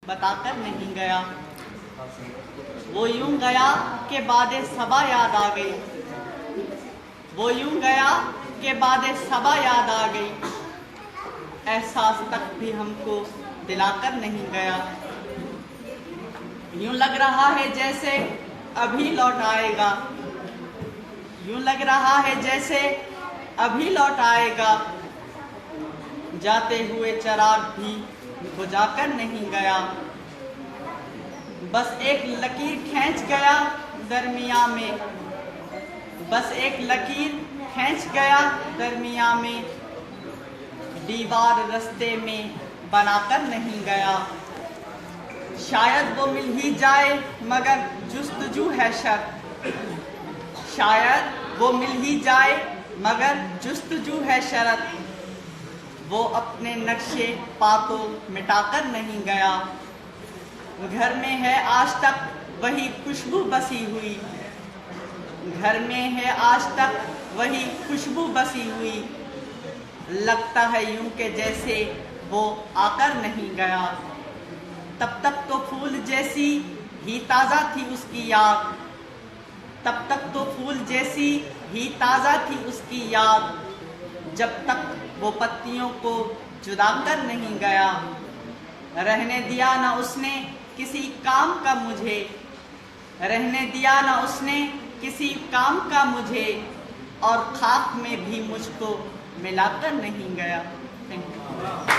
बताकर नहीं गया। वो यूं गया कि बादे सबा याद आ गई। वो यूं गया कि बादे सबा याद आ गई। एहसास तक भी हमको दिलाकर नहीं गया। यूं लग रहा है जैसे अभी लौट आएगा। यूं लग रहा है जैसे अभी लौट आएगा। जाते हुए चराग भी बुझाकर नहीं गया। बस एक लकीर खींच गया दरमिया में। बस एक लकीर खींच गया दरमिया में। दीवार रास्ते में बनाकर नहीं गया। शायद वो मिल ही जाए मगर जुस्तजू है शर्त। शायद वो मिल ही जाए मगर जुस्तजू है शरत। वो अपने नक्शे पा को मिटाकर नहीं गया। घर में है आज तक वही खुशबू बसी हुई। घर में है आज तक वही खुशबू बसी हुई। लगता है यूं के जैसे वो आकर नहीं गया। तब तक तो फूल जैसी ही ताज़ा थी उसकी याद। तब तक तो फूल जैसी ही ताज़ा थी उसकी याद। जब तक वो पत्तियों को जुदा कर नहीं गया। रहने दिया ना उसने किसी काम का मुझे। रहने दिया ना उसने किसी काम का मुझे। और खाक में भी मुझको मिलाकर नहीं गया। Thank you.